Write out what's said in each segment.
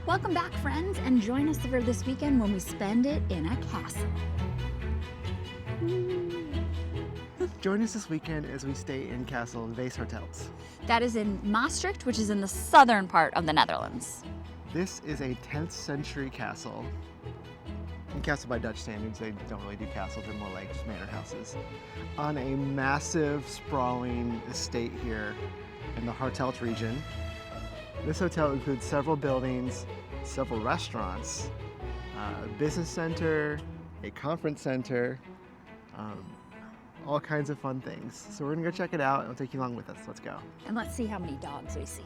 Welcome back, friends, and join us for this weekend when we spend it in a castle. Join us this weekend as we stay in Kasteel Vaeshartelt. That is in Maastricht, which is in the southern part of the Netherlands. This is a 10th century castle. And castle by Dutch standards, they don't really do castles, they're more like just manor houses. On a massive, sprawling estate here in the Hartelt region. This hotel includes several buildings, several restaurants, a business center, a conference center, all kinds of fun things. So we're gonna go check it out and we'll take you along with us. Let's go. And let's see how many dogs we see.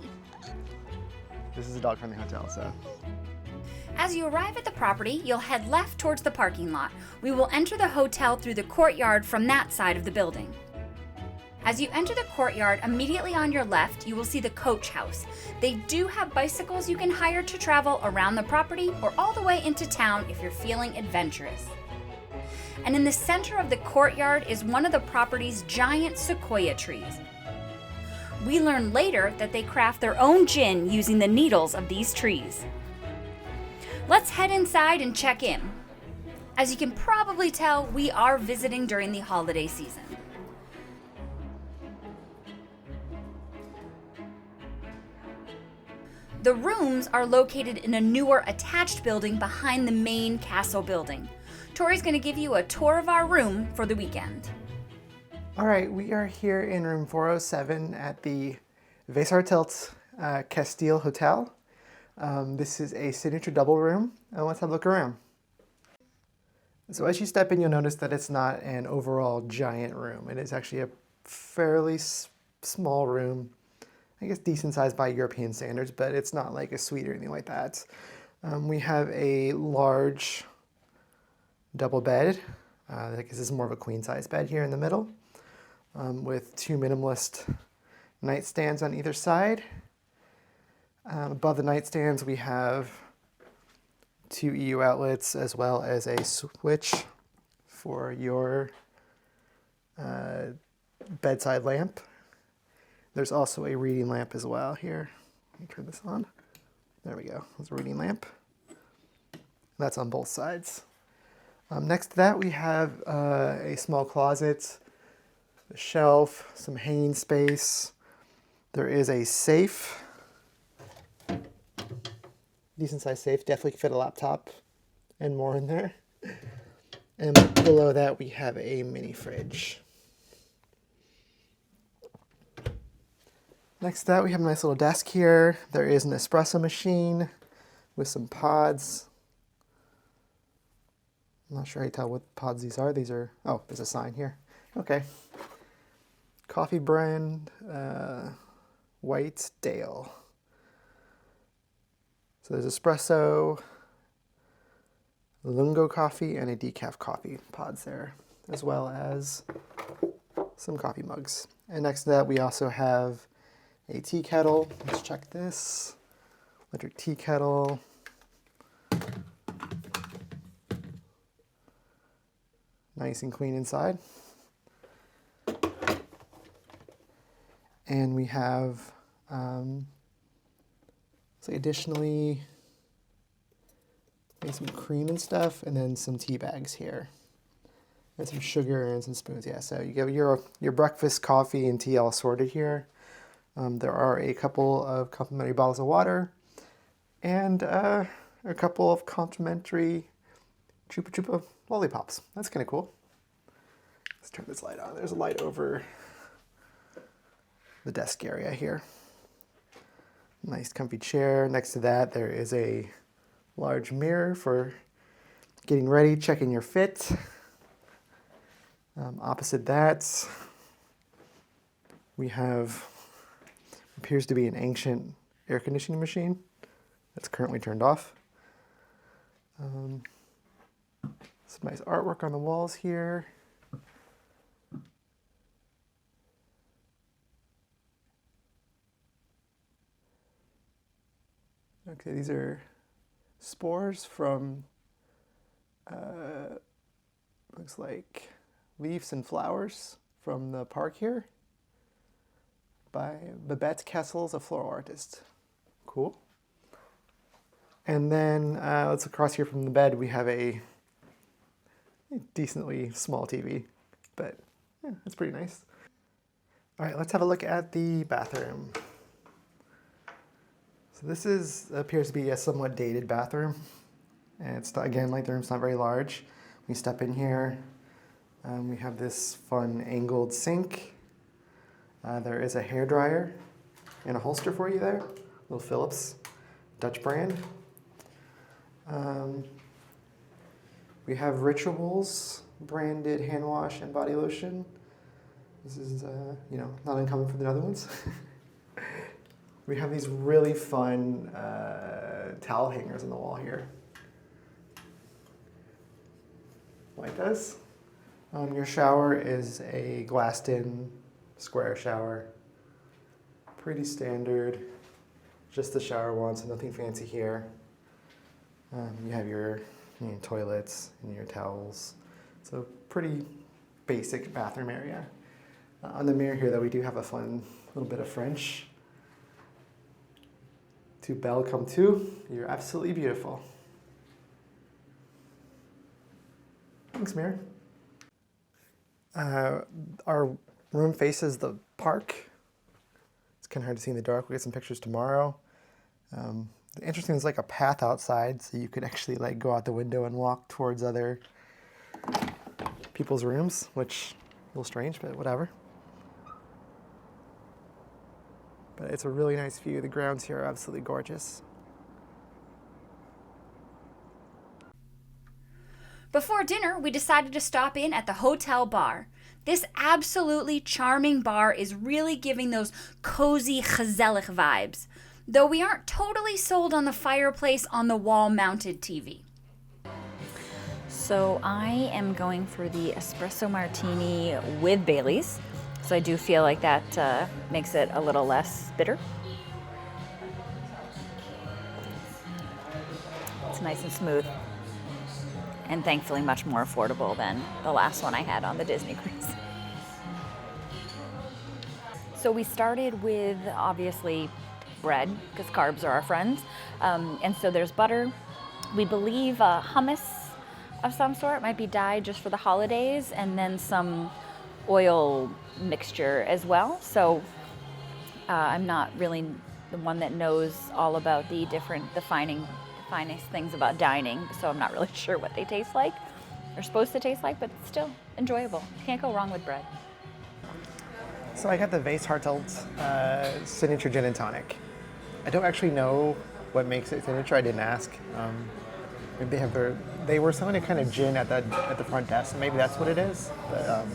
This is a dog-friendly hotel, so. As you arrive at the property, you'll head left towards the parking lot. We will enter the hotel through the courtyard from that side of the building. As you enter the courtyard, immediately on your left, you will see the coach house. They do have bicycles you can hire to travel around the property or all the way into town if you're feeling adventurous. And in the center of the courtyard is one of the property's giant sequoia trees. We learn later that they craft their own gin using the needles of these trees. Let's head inside and check in. As you can probably tell, we are visiting during the holiday season. The rooms are located in a newer attached building behind the main castle building. Tori's going to give you a tour of our room for the weekend. All right, we are here in room 407 at the Vaeshartelt Kasteel Hotel. This is a signature double room, and let's have a look around. So as you step in, you'll notice that it's not an overall giant room. It is actually a fairly small room. I guess decent sized by European standards, but it's not like a suite or anything like that. We have a large double bed. I guess this is more of a queen size bed here in the middle, with two minimalist nightstands on either side. Above the nightstands we have two EU outlets as well as a switch for your bedside lamp. There's also a reading lamp as well here. Let me turn this on. There we go. There's a reading lamp. That's on both sides. Next to that we have a small closet, a shelf, some hanging space. There is a safe. Decent sized safe. Definitely could fit a laptop and more in there. And below that we have a mini fridge. Next to that, we have a nice little desk here. There is an espresso machine with some pods. I'm not sure how you tell what pods these are. These are, oh, there's a sign here. Okay. Coffee brand, White Dale. So there's espresso, lungo coffee, and a decaf coffee pods there, as well as some coffee mugs. And next to that, we also have a tea kettle. Let's check this. Electric tea kettle. Nice and clean inside. And we have, additionally, some cream and stuff, and then some tea bags here. And some sugar and some spoons. Yeah, so you get your breakfast, coffee, and tea all sorted here. There are a couple of complimentary bottles of water and a couple of complimentary Chupa Chupa lollipops. That's kind of cool. Let's turn this light on. There's a light over the desk area here. Nice comfy chair. Next to that, there is a large mirror for getting ready, checking your fit. Opposite that, we have appears to be an ancient air conditioning machine that's currently turned off. Some nice artwork on the walls here. Okay, these are spores from, looks like leaves and flowers from the park here by Babette Kessels, a floral artist. Cool. And then let's across here from the bed, we have a decently small TV, but yeah, it's pretty nice. All right, let's have a look at the bathroom. So this appears to be a somewhat dated bathroom. And it's not, again, like the room's not very large. We step in here, we have this fun angled sink. There is a hairdryer and a holster for you there, little Philips Dutch brand. We have Rituals branded hand wash and body lotion. This is, not uncommon for the other ones. We have these really fun towel hangers on the wall here. Like this. Your shower is a glassed-in square shower. Pretty standard. Just the shower one, so nothing fancy here. You have your toilets and your towels. So pretty basic bathroom area. On the mirror here, though, we do have a fun little bit of French. To Belle come to, you're absolutely beautiful. Thanks, mirror. Our room faces the park. It's kind of hard to see in the dark. We'll get some pictures tomorrow. The interesting thing is like a path outside, so you could actually like go out the window and walk towards other people's rooms, which is a little strange, but whatever. But it's a really nice view. The grounds here are absolutely gorgeous. Before dinner, we decided to stop in at the hotel bar. This absolutely charming bar is really giving those cozy, gezellig vibes, though we aren't totally sold on the fireplace on the wall mounted TV. So I am going for the espresso martini with Baileys. So I do feel like that makes it a little less bitter. It's nice and smooth. And thankfully much more affordable than the last one I had on the Disney cruise. So we started with, obviously, bread, because carbs are our friends. And so there's butter. We believe hummus of some sort, might be dyed just for the holidays, and then some oil mixture as well. So I'm not really the one that knows all about the finest things about dining, so I'm not really sure what they taste like. They're supposed to taste like, but still enjoyable. Can't go wrong with bread. So I got the Vaeshartelt signature gin and tonic. I don't actually know what makes it signature. I didn't ask. Maybe they were selling a kind of gin at the front desk, so maybe that's what it is. But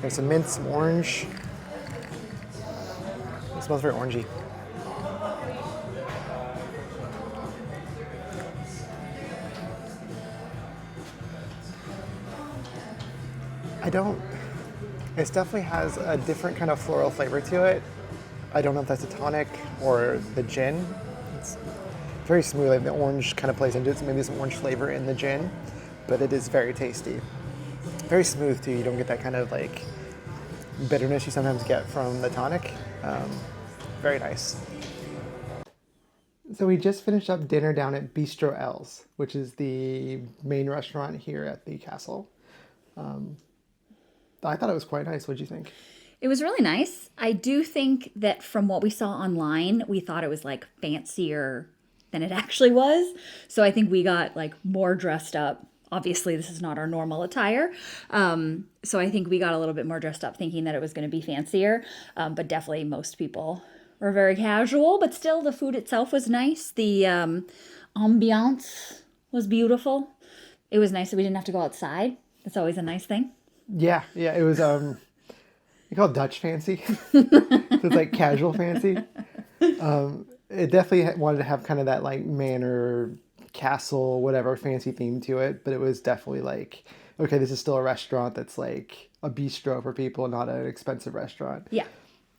there's some mint, some orange. It smells very orangey. It definitely has a different kind of floral flavor to it. I don't know if that's a tonic or the gin. It's very smooth, like the orange kind of plays into it, so maybe some orange flavor in the gin, but it is very tasty. Very smooth too, you don't get that kind of like bitterness you sometimes get from the tonic. Very nice. So we just finished up dinner down at Bistro L's, which is the main restaurant here at the castle. I thought it was quite nice. What did you think? It was really nice. I do think that from what we saw online, we thought it was like fancier than it actually was. So I think we got like more dressed up. Obviously, this is not our normal attire. So I think we got a little bit more dressed up thinking that it was going to be fancier. But definitely most people were very casual, but still the food itself was nice. The ambiance was beautiful. It was nice that we didn't have to go outside. That's always a nice thing. Yeah, it was, you call it Dutch fancy. So it's like casual fancy. It definitely wanted to have kind of that like manor, castle, whatever fancy theme to it, but it was definitely like, okay, this is still a restaurant that's like a bistro for people, not an expensive restaurant. Yeah.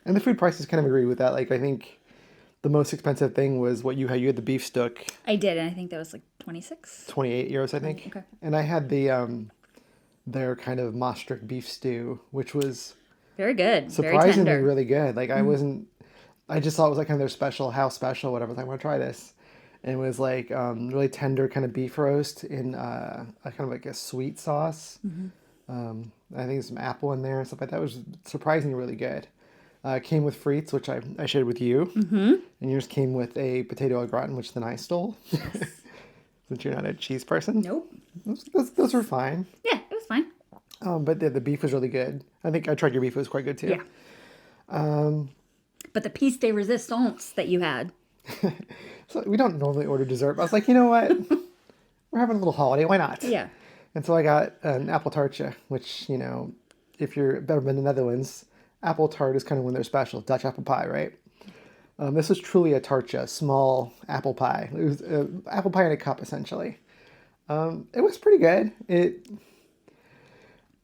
And the food prices kind of agree with that. Like, I think the most expensive thing was what you had. You had the beef stook. I did, and I think that was like 26? 28 euros, I think. Okay. And I had the their kind of Maastricht beef stew, which was Very good. surprisingly Very tender. really good. Like, I just thought it was like kind of their special, house special, whatever. I was like, I want to try this. and it was like really tender kind of beef roast in a kind of like a sweet sauce. I think there's some apple in there and stuff like that. It was surprisingly really good. It came with frites, which I shared with you, and yours came with a potato au gratin, which then I stole. Since you're not a cheese person. Nope. Those were fine. Yeah, it was fine. But the beef was really good. I think I tried your beef. It was quite good too. Yeah. But the piece de resistance that you had. So we don't normally order dessert. But I was like, you know what? We're having a little holiday. Why not? Yeah. And so I got an apple tartje, which, you know, if you've ever been to the Netherlands, apple tart is kind of when they're special. Dutch apple pie, right? This was truly a tartje, small apple pie. It was apple pie in a cup, essentially. It was pretty good.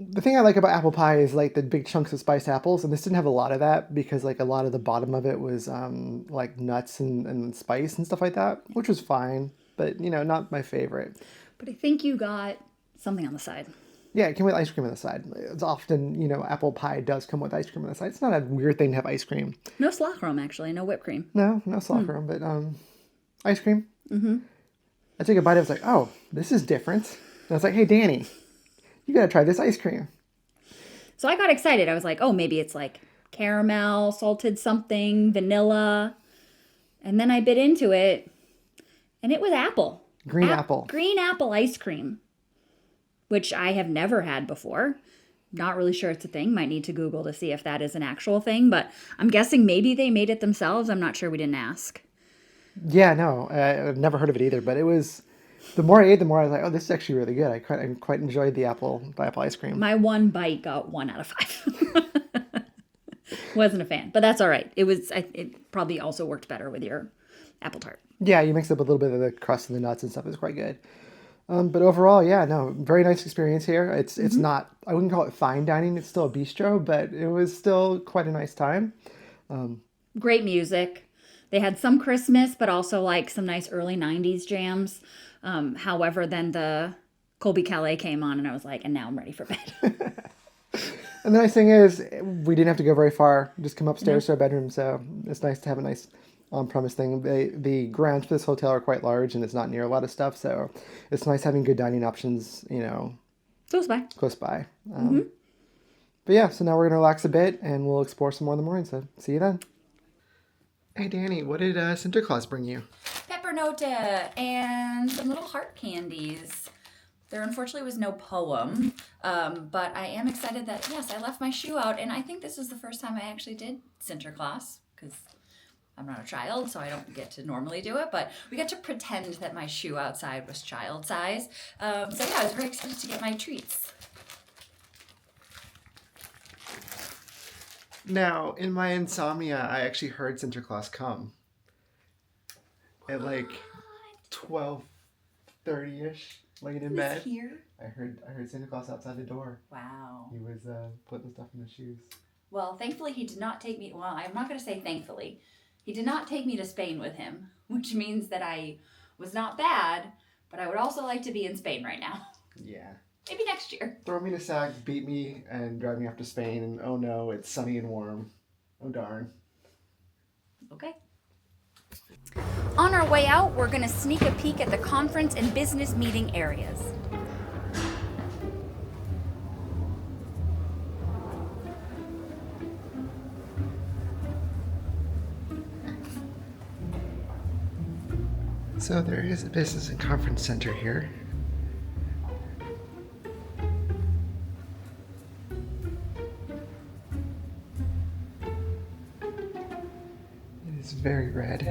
The thing I like about apple pie is like the big chunks of spiced apples, and this didn't have a lot of that because like a lot of the bottom of it was like nuts and spice and stuff like that, which was fine, but you know, not my favorite. But I think you got something on the side. Yeah, it came with ice cream on the side. It's often, you know, apple pie does come with ice cream on the side. It's not a weird thing to have ice cream. No slagroom, actually. No whipped cream. No slagroom, but ice cream. I took a bite. I was like, oh, this is different. And I was like, hey, Dani, you got to try this ice cream. So I got excited. I was like, oh, maybe it's like caramel, salted something, vanilla. And then I bit into it, and it was apple. Green apple. Green apple ice cream, which I have never had before. Not really sure it's a thing. Might need to Google to see if that is an actual thing, but I'm guessing maybe they made it themselves. I'm not sure. We didn't ask. Yeah, no, I've never heard of it either, but it was, the more I ate, the more I was like, oh, this is actually really good. I quite enjoyed the apple ice cream. My one bite got 1 out of 5. Wasn't a fan, but that's all right. It probably also worked better with your apple tart. Yeah, you mixed up a little bit of the crust and the nuts and stuff. It was quite good. But overall, yeah, no, very nice experience here. It's not, I wouldn't call it fine dining. It's still a bistro, but it was still quite a nice time. Great music. They had some Christmas, but also like some nice early 90s jams. However, then the Colby Calais came on and I was like, and now I'm ready for bed. And the nice thing is we didn't have to go very far. Just come upstairs to our bedroom. So it's nice to have a nice on-premise thing. The grounds for this hotel are quite large and it's not near a lot of stuff. So it's nice having good dining options, you know, Close by. But yeah, so now we're going to relax a bit and we'll explore some more in the morning. So see you then. Hey, Dani, what did Sinterklaas bring you? Peppernote and some little heart candies. There unfortunately was no poem, but I am excited that, yes, I left my shoe out, and I think this is the first time I actually did Sinterklaas, because I'm not a child, so I don't get to normally do it, but we got to pretend that my shoe outside was child size. So yeah, I was very excited to get my treats. Now, in my insomnia, I actually heard Sinterklaas come at like 12:30ish, laying in bed. Here? I heard Santa Claus outside the door. Wow. He was putting stuff in the shoes. Well, thankfully he did not take me, well, I'm not going to say thankfully. He did not take me to Spain with him, which means that I was not bad, but I would also like to be in Spain right now. Yeah. Maybe next year. Throw me in a sack, beat me, and drive me off to Spain, and oh no, it's sunny and warm. Oh darn. Okay. On our way out, we're going to sneak a peek at the conference and business meeting areas. So there is a business and conference center here. It is very red.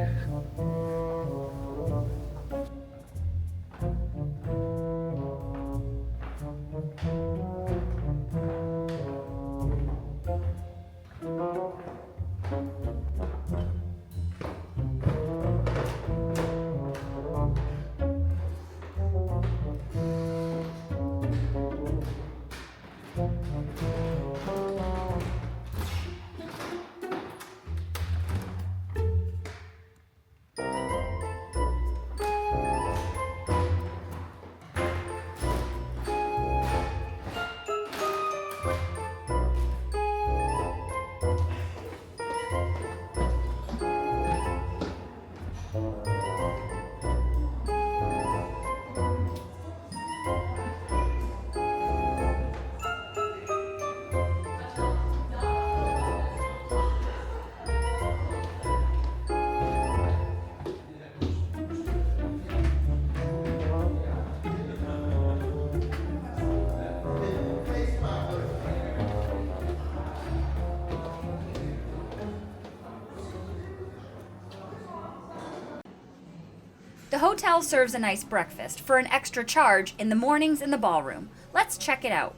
The hotel serves a nice breakfast for an extra charge in the mornings in the ballroom. Let's check it out.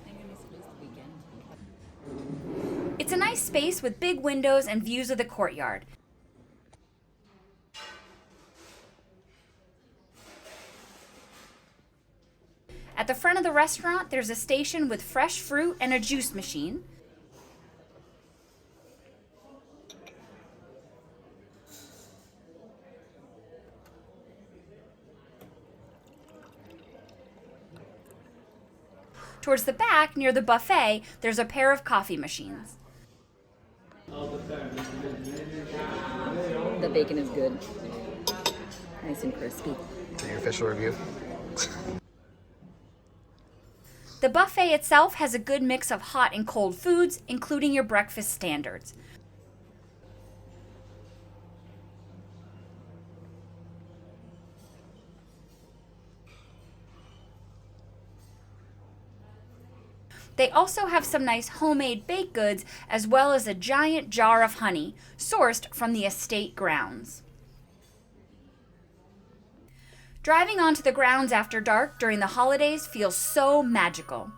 It's a nice space with big windows and views of the courtyard. At the front of the restaurant, there's a station with fresh fruit and a juice machine. Towards the back, near the buffet, there's a pair of coffee machines. The bacon is good. Nice and crispy. Your official review. The buffet itself has a good mix of hot and cold foods, including your breakfast standards. They also have some nice homemade baked goods, as well as a giant jar of honey, sourced from the estate grounds. Driving onto the grounds after dark during the holidays feels so magical.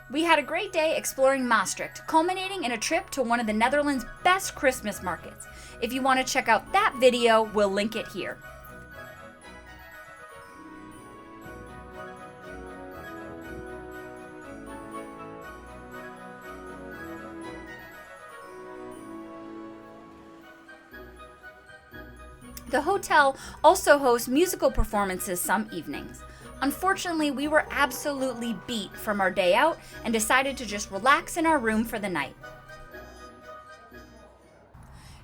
We had a great day exploring Maastricht, culminating in a trip to one of the Netherlands' best Christmas markets. If you want to check out that video, we'll link it here. The hotel also hosts musical performances some evenings. Unfortunately, we were absolutely beat from our day out and decided to just relax in our room for the night.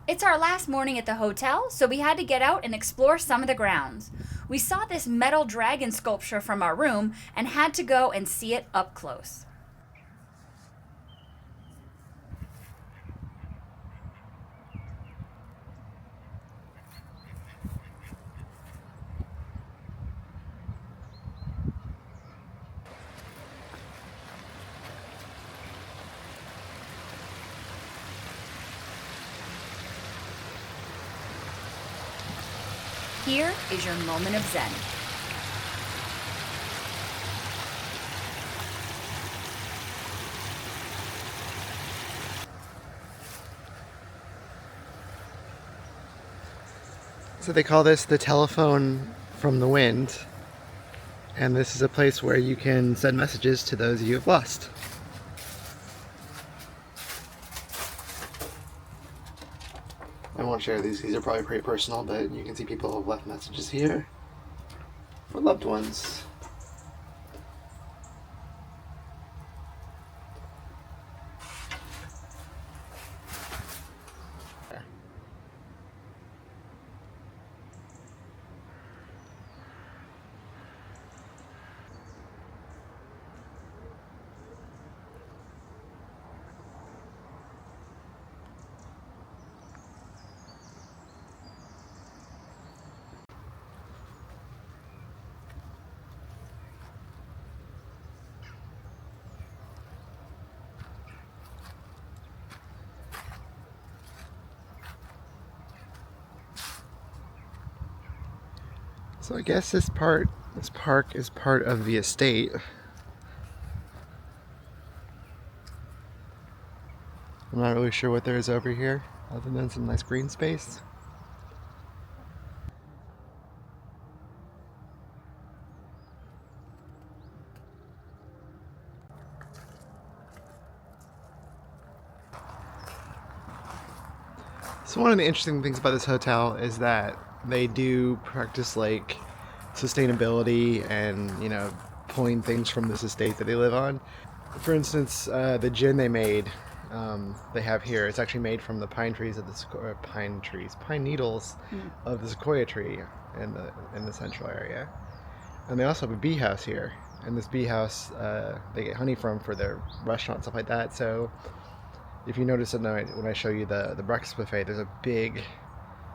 It's our last morning at the hotel, so we had to get out and explore some of the grounds. We saw this metal dragon sculpture from our room and had to go and see it up close. Here is your moment of zen. So they call this the telephone from the wind, and this is a place where you can send messages to those you have lost. I won't share these are probably pretty personal, but you can see people have left messages here for loved ones. So I guess this park is part of the estate. I'm not really sure what there is over here, other than some nice green space. So one of the interesting things about this hotel is that they do practice like sustainability and, you know, pulling things from this estate that they live on. For instance, the gin they made, they have here, it's actually made from the pine needles of the sequoia tree in the central area. And they also have a bee house here, and this bee house they get honey from for their restaurant and stuff like that. So if you notice at night when I show you the breakfast buffet, there's a big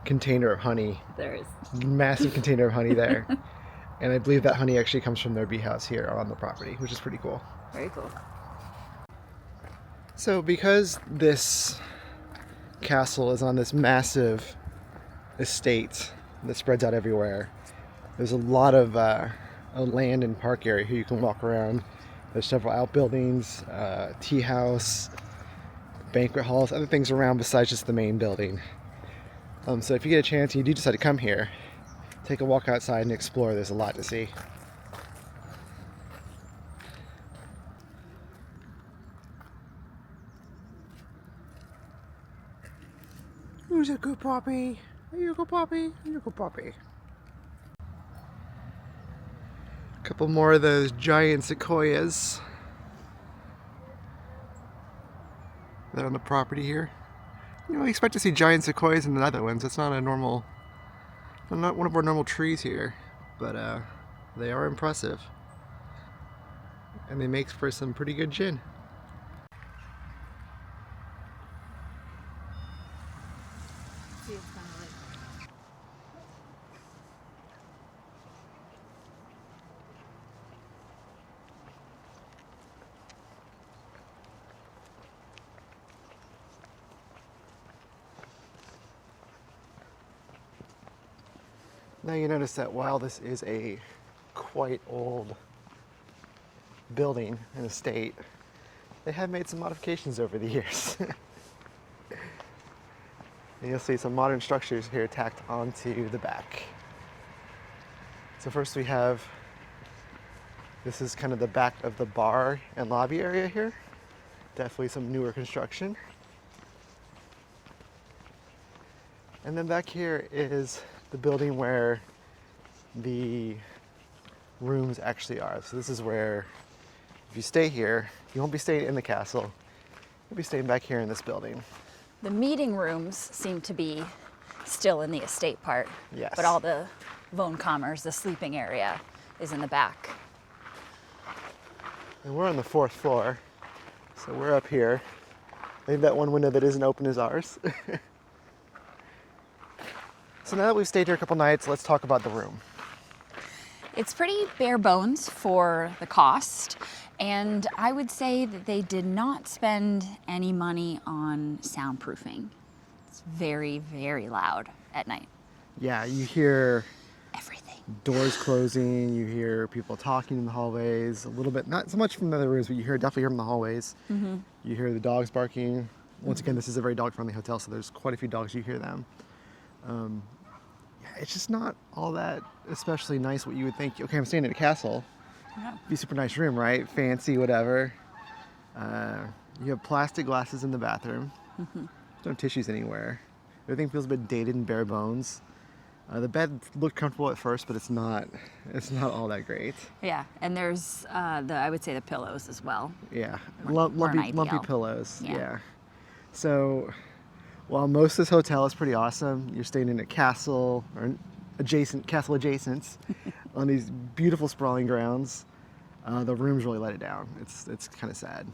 container of honey. There is. Massive container of honey there. And I believe that honey actually comes from their bee house here on the property, which is pretty cool. Very cool. So because this castle is on this massive estate that spreads out everywhere, There's a lot of a land and park area here you can walk around. There's several outbuildings, tea house, banquet halls, other things around besides just the main building. So if you get a chance and you do decide to come here, take a walk outside and explore. There's a lot to see. Who's a good puppy? Are you a good puppy? Are you a good puppy? A couple more of those giant sequoias that are on the property here. You know, I expect to see giant sequoias in the Netherlands. It's not not one of our normal trees here, but they are impressive, and they make for some pretty good gin. Now you notice that while this is a quite old building and estate, they have made some modifications over the years. And you'll see some modern structures here tacked onto the back. So first we have, this is kind of the back of the bar and lobby area here. Definitely some newer construction. And then back here is the building where the rooms actually are. So this is where, if you stay here, you won't be staying in the castle. You'll be staying back here in this building. The meeting rooms seem to be still in the estate part. Yes. But all the woonkamers, the sleeping area, is in the back. And we're on the 4th floor, so we're up here. I think that one window that isn't open is ours. So now that we've stayed here a couple nights, let's talk about the room. It's pretty bare bones for the cost, and I would say that they did not spend any money on soundproofing. It's very, very loud at night. Yeah, you hear Everything. doors closing, you hear people talking in the hallways, a little bit, not so much from the other rooms, but you definitely hear from the hallways. Mm-hmm. You hear the dogs barking. Once again, this is a very dog-friendly hotel, so there's quite a few dogs, you hear them. It's just not all that especially nice what you would think. Okay, I'm staying at a castle. Yeah. Be a super nice room, right? Fancy, whatever. You have plastic glasses in the bathroom. Mm-hmm. No tissues anywhere. Everything feels a bit dated and bare bones. The bed looked comfortable at first, but it's not all that great. Yeah, and there's I would say the pillows as well. Yeah, Weren't lumpy ideal. pillows. Yeah. Yeah. So, while most of this hotel is pretty awesome, you're staying in a castle or castle adjacent on these beautiful sprawling grounds. The rooms really let it down. It's kind of sad.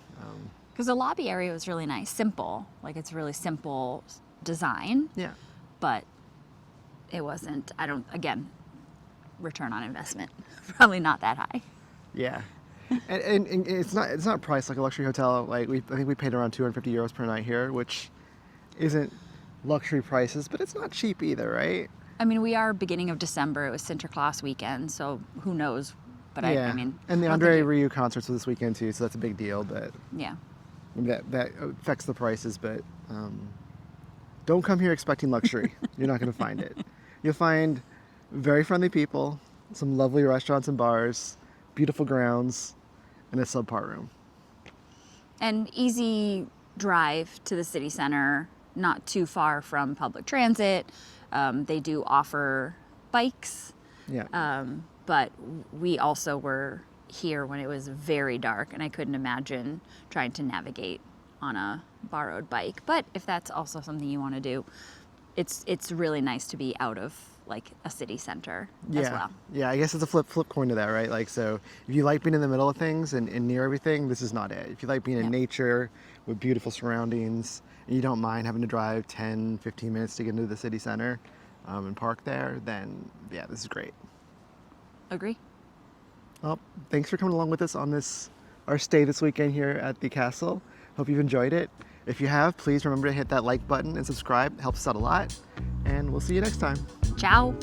Because the lobby area was really nice, simple. Like it's really simple design. Yeah. But it wasn't. Again, return on investment probably not that high. Yeah. And it's not priced like a luxury hotel. Like I think we paid around 250 euros per night here, which isn't luxury prices, but it's not cheap either, right? I mean, we are beginning of December. It was Sinterklaas weekend, so who knows? But yeah. I mean, and the I don't Andre think Rieu concerts were this weekend too, so that's a big deal. But yeah, that affects the prices. But don't come here expecting luxury. You're not going to find it. You'll find very friendly people, some lovely restaurants and bars, beautiful grounds, and a subpar room. and easy drive to the city center. Not too far from public transit. They do offer bikes. Yeah. But we also were here when it was very dark, and I couldn't imagine trying to navigate on a borrowed bike. But if that's also something you want to do, it's really nice to be out of like a city center as well. Yeah, I guess it's a flip coin to that, right? Like, so if you like being in the middle of things and near everything, this is not it. If you like being in nature with beautiful surroundings, and you don't mind having to drive 10, 15 minutes to get into the city center and park there, then yeah, this is great. Agree. Well, thanks for coming along with us on our stay this weekend here at the castle. Hope you've enjoyed it. If you have, please remember to hit that like button and subscribe. It helps us out a lot. And we'll see you next time. Ciao.